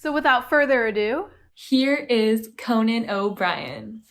So without further ado, here is Conan O'Brien.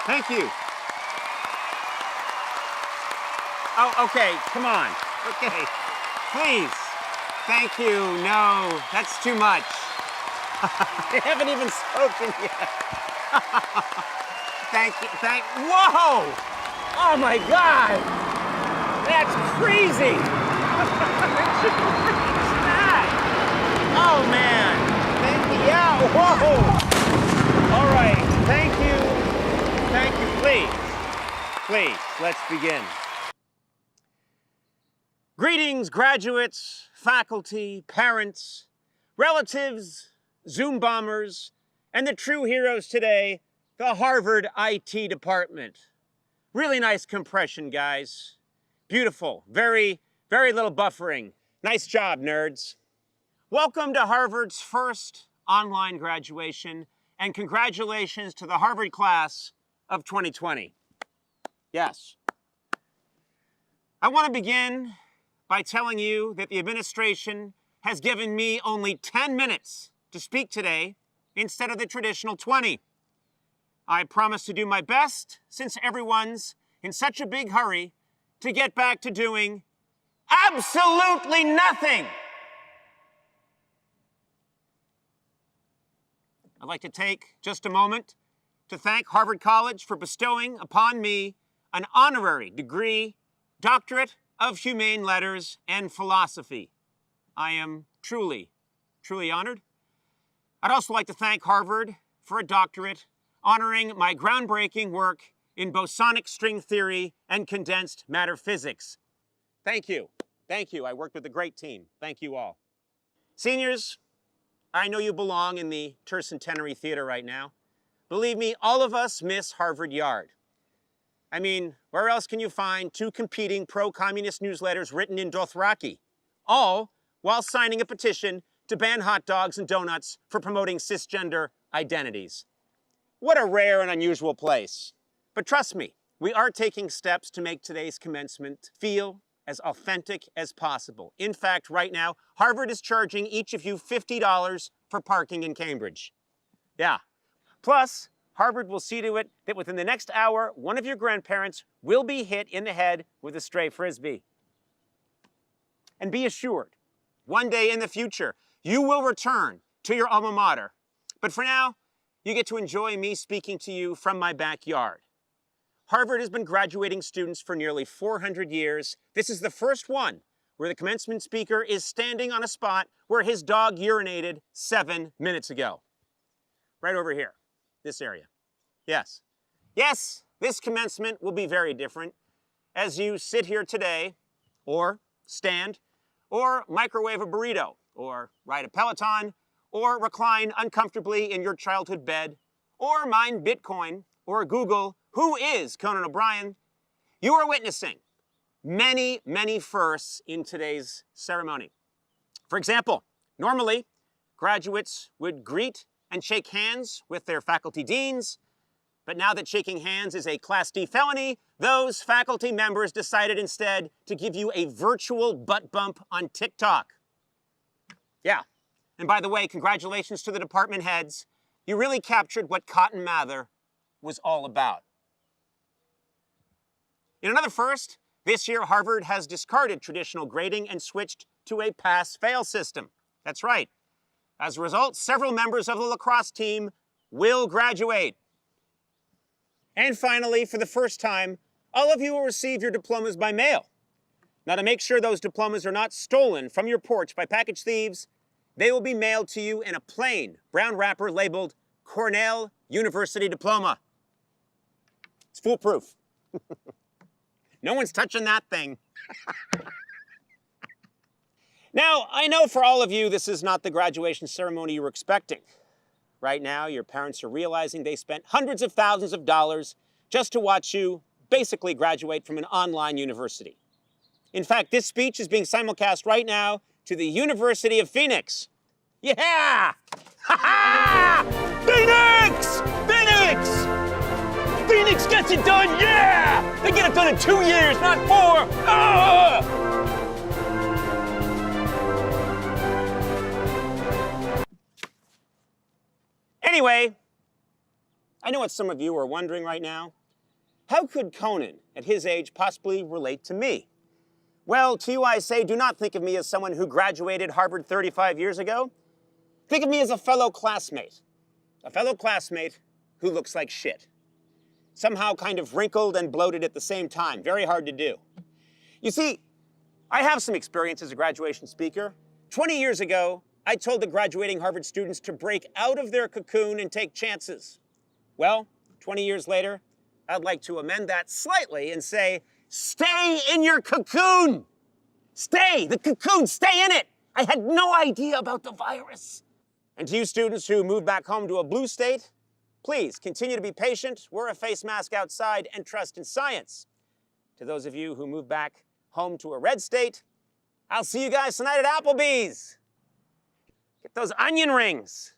Thank you. Oh, okay, come on. Okay, please. Thank you. No, that's too much. I haven't even spoken yet. Thank you. Whoa! Oh my God! That's crazy! What's that? Oh man! Thank you. Yeah, whoa! All right, thank you. Thank you. Please, let's begin. Greetings, graduates, faculty, parents, relatives, Zoom bombers, and the true heroes today, the Harvard IT department. Really nice compression, guys. Beautiful. Very, very little buffering. Nice job, nerds. Welcome to Harvard's first online graduation, and congratulations to the Harvard class of 2020. Yes. I want to begin by telling you that the administration has given me only 10 minutes to speak today instead of the traditional 20. I promise to do my best since everyone's in such a big hurry to get back to doing absolutely nothing. I'd like to take just a moment to thank Harvard College for bestowing upon me an honorary degree, Doctorate of Humane Letters and Philosophy. I am truly, truly honored. I'd also like to thank Harvard for a doctorate honoring my groundbreaking work in bosonic string theory and condensed matter physics. Thank you. Thank you. I worked with a great team. Thank you all. Seniors, I know you belong in the Tercentenary Theater right now. Believe me, all of us miss Harvard Yard. I mean, where else can you find two competing pro-communist newsletters written in Dothraki, all while signing a petition to ban hot dogs and donuts for promoting cisgender identities? What a rare and unusual place. But trust me, we are taking steps to make today's commencement feel as authentic as possible. In fact, right now, Harvard is charging each of you $50 for parking in Cambridge. Yeah. Plus, Harvard will see to it that within the next hour, one of your grandparents will be hit in the head with a stray Frisbee. And be assured, one day in the future, you will return to your alma mater. But for now, you get to enjoy me speaking to you from my backyard. Harvard has been graduating students for nearly 400 years. This is the first one where the commencement speaker is standing on a spot where his dog urinated 7 minutes ago. Right over here, this area. Yes. Yes, this commencement will be very different as you sit here today, or stand, or microwave a burrito, or ride a Peloton, or recline uncomfortably in your childhood bed, or mine Bitcoin, or Google, who is Conan O'Brien? You are witnessing many, many firsts in today's ceremony. For example, normally, graduates would greet and shake hands with their faculty deans, but now that shaking hands is a Class D felony, those faculty members decided instead to give you a virtual butt bump on TikTok. Yeah, and by the way, congratulations to the department heads. You really captured what Cotton Mather was all about. In another first, this year Harvard has discarded traditional grading and switched to a pass-fail system. That's right. As a result, several members of the lacrosse team will graduate. And finally, for the first time, all of you will receive your diplomas by mail. Now, to make sure those diplomas are not stolen from your porch by package thieves, They will be mailed to you in a plain brown wrapper labeled Cornell University Diploma. It's foolproof. No one's touching that thing. Now, I know for all of you, this is not the graduation ceremony you were expecting. Right now, your parents are realizing they spent hundreds of thousands of dollars just to watch you basically graduate from an online university. In fact, this speech is being simulcast right now to the University of Phoenix. Yeah! Ha-ha! Phoenix! Phoenix! Phoenix gets it done, yeah! They get it done in 2 years, not 4! Ah! Anyway, I know what some of you are wondering right now. How could Conan, at his age, possibly relate to me? Well, to you I say, do not think of me as someone who graduated Harvard 35 years ago. Think of me as a fellow classmate who looks like shit. Somehow kind of wrinkled and bloated at the same time. Very hard to do. You see, I have some experience as a graduation speaker. 20 years ago, I told the graduating Harvard students to break out of their cocoon and take chances. Well, 20 years later, I'd like to amend that slightly and say, stay in your cocoon! Stay, the cocoon, stay in it! I had no idea about the virus. And to you students who moved back home to a blue state, please continue to be patient, wear a face mask outside, and trust in science. To those of you who moved back home to a red state, I'll see you guys tonight at Applebee's. Get those onion rings.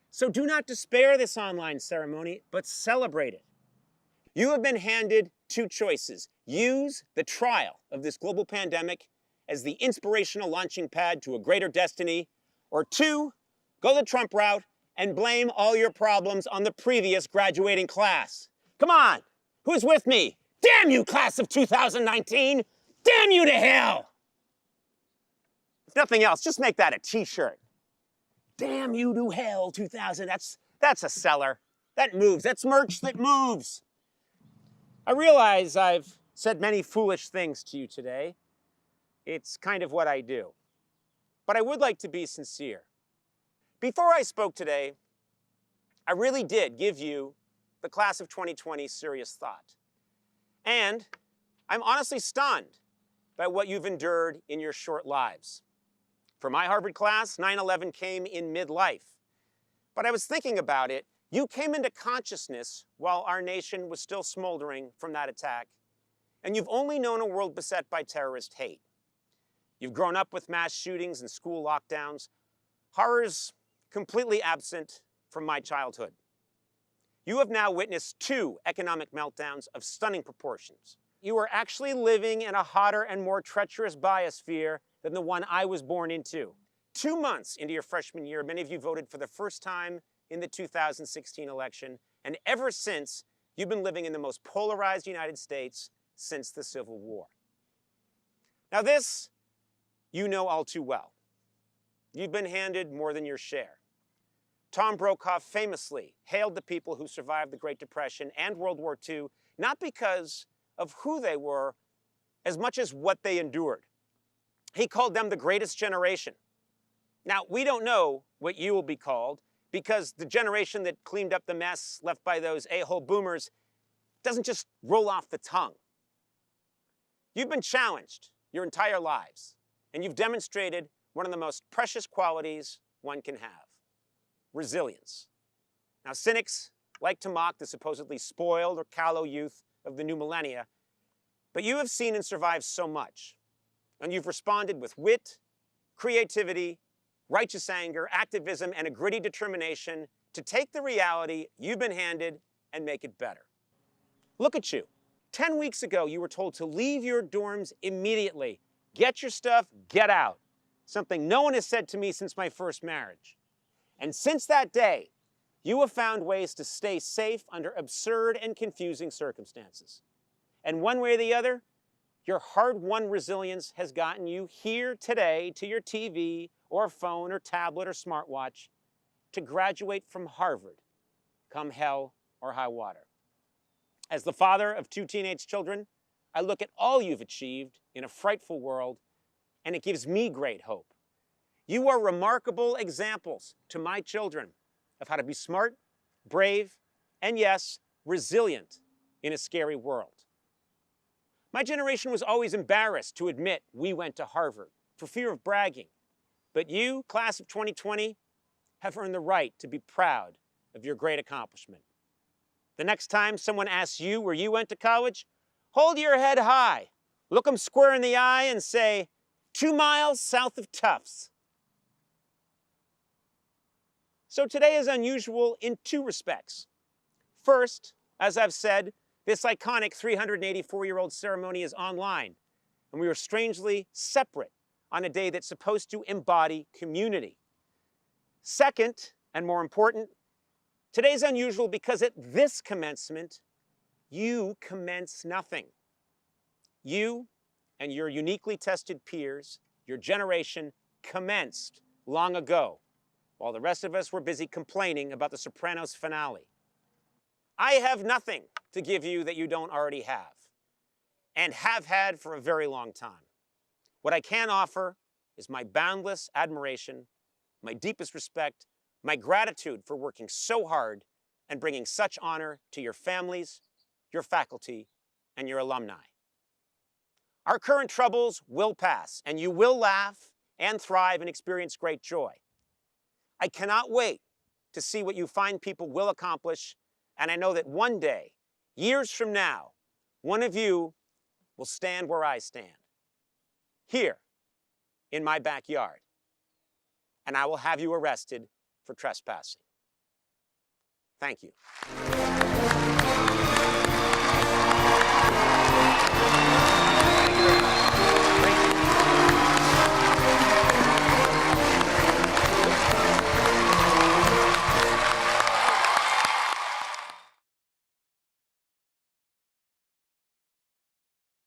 So do not despair this online ceremony, but celebrate it. You have been handed two choices. Use the trial of this global pandemic as the inspirational launching pad to a greater destiny, or two, go the Trump route and blame all your problems on the previous graduating class. Come on, who's with me? Damn you, class of 2019! Damn you to hell! If nothing else, just make that a t-shirt. Damn you to hell, 2000. That's a seller. That moves. That's merch that moves. I realize I've said many foolish things to you today. It's kind of what I do. But I would like to be sincere. Before I spoke today, I really did give you, the class of 2020, serious thought. And I'm honestly stunned by what you've endured in your short lives. For my Harvard class, 9/11 came in midlife. But I was thinking about it. You came into consciousness while our nation was still smoldering from that attack. And you've only known a world beset by terrorist hate. You've grown up with mass shootings and school lockdowns, horrors completely absent from my childhood. You have now witnessed two economic meltdowns of stunning proportions. You are actually living in a hotter and more treacherous biosphere than the one I was born into. 2 months into your freshman year, many of you voted for the first time in the 2016 election, and ever since, you've been living in the most polarized United States since the Civil War. Now this, you know all too well. You've been handed more than your share. Tom Brokaw famously hailed the people who survived the Great Depression and World War II, not because of who they were, as much as what they endured. He called them the greatest generation. Now, we don't know what you will be called, because the generation that cleaned up the mess left by those a-hole boomers doesn't just roll off the tongue. You've been challenged your entire lives, and you've demonstrated one of the most precious qualities one can have: resilience. Now, cynics like to mock the supposedly spoiled or callow youth of the new millennia, but you have seen and survived so much, and you've responded with wit, creativity, righteous anger, activism, and a gritty determination to take the reality you've been handed and make it better. Look at you. 10 weeks ago, you were told to leave your dorms immediately. Get your stuff, get out. Something no one has said to me since my first marriage. And since that day, you have found ways to stay safe under absurd and confusing circumstances. And one way or the other, your hard-won resilience has gotten you here today to your TV or phone or tablet or smartwatch to graduate from Harvard, come hell or high water. As the father of 2 teenage children, I look at all you've achieved in a frightful world, and it gives me great hope. You are remarkable examples to my children of how to be smart, brave, and yes, resilient in a scary world. My generation was always embarrassed to admit we went to Harvard for fear of bragging. But you, class of 2020, have earned the right to be proud of your great accomplishment. The next time someone asks you where you went to college, hold your head high, look them square in the eye and say, 2 miles south of Tufts. So today is unusual in two respects. First, as I've said, this iconic 384-year-old ceremony is online, and we are strangely separate on a day that's supposed to embody community. Second, and more important, today's unusual because at this commencement, you commence nothing. You and your uniquely tested peers, your generation, commenced long ago, while the rest of us were busy complaining about the Sopranos finale. I have nothing to give you that you don't already have, and have had for a very long time. What I can offer is my boundless admiration, my deepest respect, my gratitude for working so hard and bringing such honor to your families, your faculty, and your alumni. Our current troubles will pass, and you will laugh and thrive and experience great joy. I cannot wait to see what you fine people will accomplish, and I know that one day, years from now, one of you will stand where I stand, here in my backyard, and I will have you arrested for trespassing. Thank you.